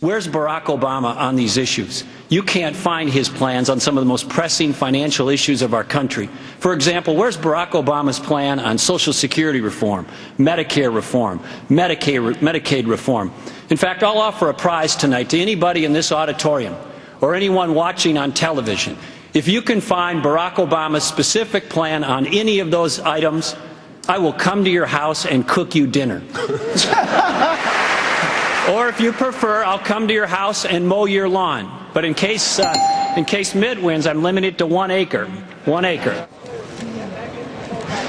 Where's Barack Obama on these issues? You can't find his plans on some of the most pressing financial issues of our country. For example, where's Barack Obama's plan on Social Security reform, Medicare reform, Medicaid reform? In fact, I'll offer a prize tonight to anybody in this auditorium or anyone watching on television. If you can find Barack Obama's specific plan on any of those items, I will come to your house and cook you dinner. Or if you prefer, I'll come to your house and mow your lawn. But in case Mitt wins, I'm limited to 1 acre. 1 acre.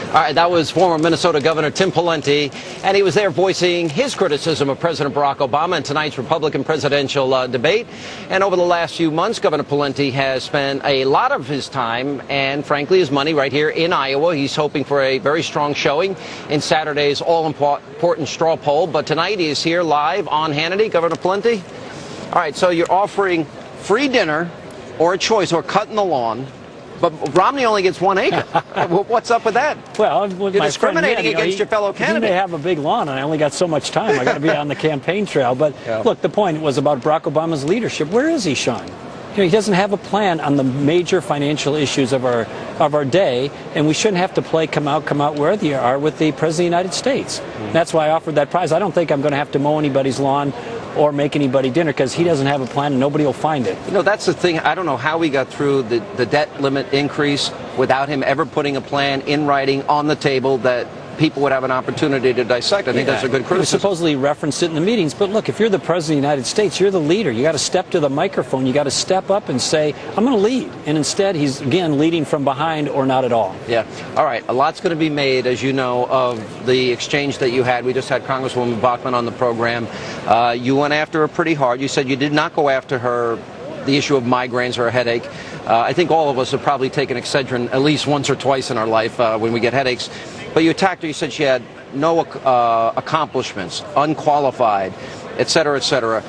All right, that was former Minnesota Governor Tim Pawlenty, and he was there voicing his criticism of President Barack Obama in tonight's Republican presidential debate. And over the last few months, Governor Pawlenty has spent a lot of his time and, frankly, his money right here in Iowa. He's hoping for a very strong showing in Saturday's all-important straw poll. But tonight he is here live on Hannity. Governor Pawlenty? All right, so you're offering free dinner or a choice or cutting the lawn. But Romney only gets 1 acre. What's up with that? Well, with you're my discriminating friend, against your fellow candidate. He may have a big lawn, and I only got so much time. I got to be on the campaign trail. But look, the point was about Barack Obama's leadership. Where is he, Sean? He doesn't have a plan on the major financial issues of our day, and we shouldn't have to play come out wherever you are with the President of the United States. That's why I offered that prize. I don't think I'm going to have to mow anybody's lawn or make anybody dinner because he doesn't have a plan and nobody will find it. You know, that's the thing. I don't know how we got through the debt limit increase without him ever putting a plan in writing on the table that people would have an opportunity to dissect. I think that's a good criticism. He supposedly referenced it in the meetings, but look, if you're the President of the United States, you're the leader. You got to step to the microphone. You got to step up and say, I'm going to lead. And instead, he's, again, leading from behind or not at all. Yeah. All right. A lot's going to be made, as you know, of the exchange that you had. We just had Congresswoman Bachmann on the program. You went after her pretty hard. You said you did not go after her the issue of migraines or a headache. I think all of us have probably taken Excedrin at least once or twice in our life when we get headaches. But you attacked her. You said she had no accomplishments, unqualified, et cetera, et cetera.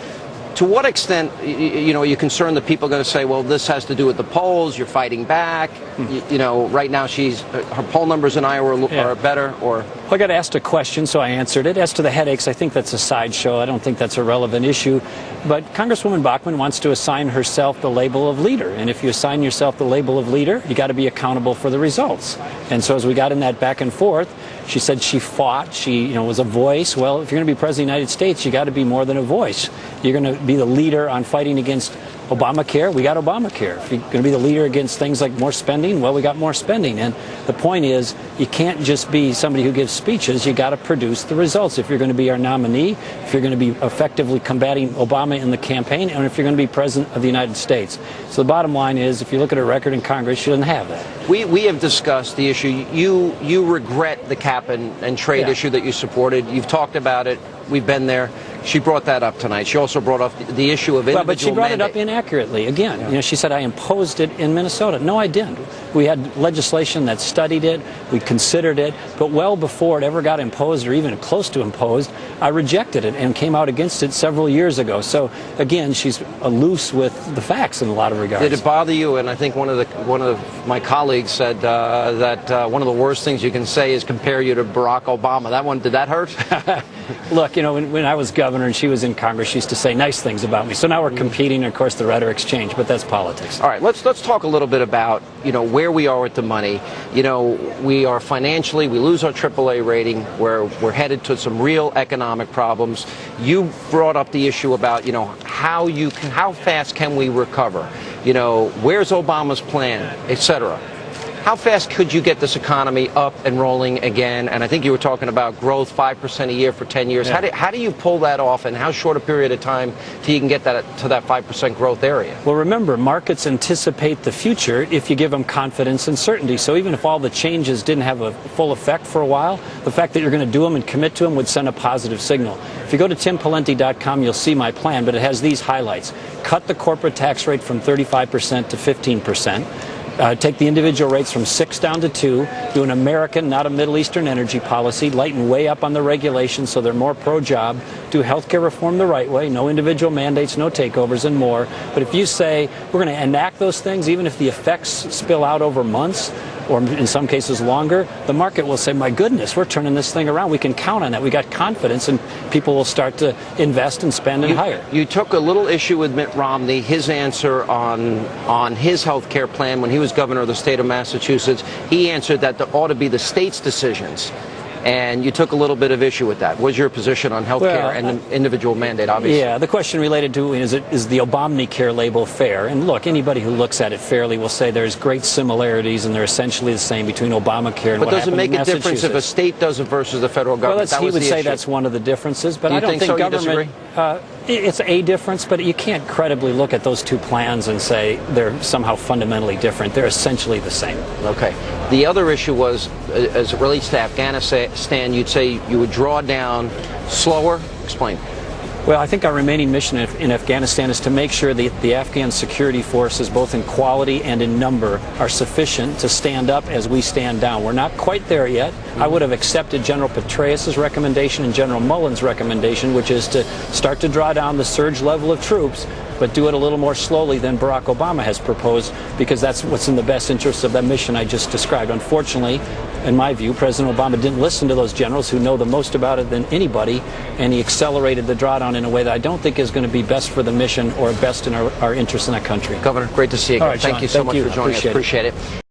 To what extent, are you concerned that people are going to say, well, this has to do with the polls, you're fighting back? Right now her poll numbers in Iowa are better, or? Well, I got asked a question, so I answered it. As to the headaches, I think that's a sideshow. I don't think that's a relevant issue. But Congresswoman Bachmann wants to assign herself the label of leader. And if you assign yourself the label of leader, you got to be accountable for the results. And so as we got in that back and forth, she said she fought, she was a voice. Well, if you're going to be President of the United States, you got to be more than a voice. You're going to be the leader on fighting against Obamacare, we got Obamacare. If you're going to be the leader against things like more spending, well, we got more spending. And the point is, you can't just be somebody who gives speeches. You got to produce the results. If you're going to be our nominee, if you're going to be effectively combating Obama in the campaign, and if you're going to be President of the United States. So the bottom line is, if you look at her record in Congress, she doesn't have that. We have discussed the issue. You regret the cap and trade issue that you supported. You've talked about it. We've been there. She brought that up tonight. She also brought up the issue of individual Well, but she brought it up inaccurately. Again, she said, I imposed it in Minnesota. No, I didn't. We had legislation that studied it. We considered it. But well before it ever got imposed or even close to imposed, I rejected it and came out against it several years ago. So, again, she's loose with the facts in a lot of regards. Did it bother you? And I think one of my colleagues said that one of the worst things you can say is compare you to Barack Obama. Did that hurt? Look, when I was governor and she was in Congress, she used to say nice things about me. So now we're competing, and of course the rhetoric's changed, but that's politics. All right, let's talk a little bit about where we are with the money. We are financially, we lose our AAA rating. We're headed to some real economic problems. You brought up the issue about how fast can we recover? Where's Obama's plan, et cetera. How fast could you get this economy up and rolling again? And I think you were talking about growth, 5% a year for 10 years. Yeah. How do you pull that off, and how short a period of time till you can get that to that 5% growth area? Well, remember, markets anticipate the future if you give them confidence and certainty. So even if all the changes didn't have a full effect for a while, the fact that you're going to do them and commit to them would send a positive signal. If you go to timpawlenty.com, you'll see my plan, but it has these highlights. Cut the corporate tax rate from 35% to 15%. Take the individual rates from 6 down to 2, do an American, not a Middle Eastern energy policy, lighten way up on the regulations so they're more pro-job, do health care reform the right way, no individual mandates, no takeovers, and more. But if you say we're going to enact those things, even if the effects spill out over months or in some cases longer, the market will say, my goodness, we're turning this thing around. We can count on that. We got confidence, and people will start to invest and spend and hire. You took a little issue with Mitt Romney, his answer on his health care plan when he was governor of the state of Massachusetts. He answered that there ought to be the state's decisions. And you took a little bit of issue with that. What's your position on health care and the individual mandate, obviously? Yeah, the question related to is the Obamacare label fair? And look, anybody who looks at it fairly will say there's great similarities and they're essentially the same between Obamacare and what happened in Massachusetts. But does it make a difference if a state does it versus the federal government? Well, he would say that's one of the differences, but I don't think so? government... It's a difference, but you can't credibly look at those two plans and say they're somehow fundamentally different. They're essentially the same. Okay. The other issue was, as it relates to Afghanistan, you'd say you would draw down slower. Explain. Well, I think our remaining mission in Afghanistan is to make sure that the Afghan security forces, both in quality and in number, are sufficient to stand up as we stand down. We're not quite there yet. I would have accepted General Petraeus' recommendation and General Mullen's recommendation, which is to start to draw down the surge level of troops, but do it a little more slowly than Barack Obama has proposed, because that's what's in the best interest of that mission I just described. Unfortunately, in my view, President Obama didn't listen to those generals who know the most about it than anybody, and he accelerated the drawdown in a way that I don't think is going to be best for the mission or best in our interest in that country. Governor, great to see you again. All right, John, thank you so much for joining us. Appreciate it.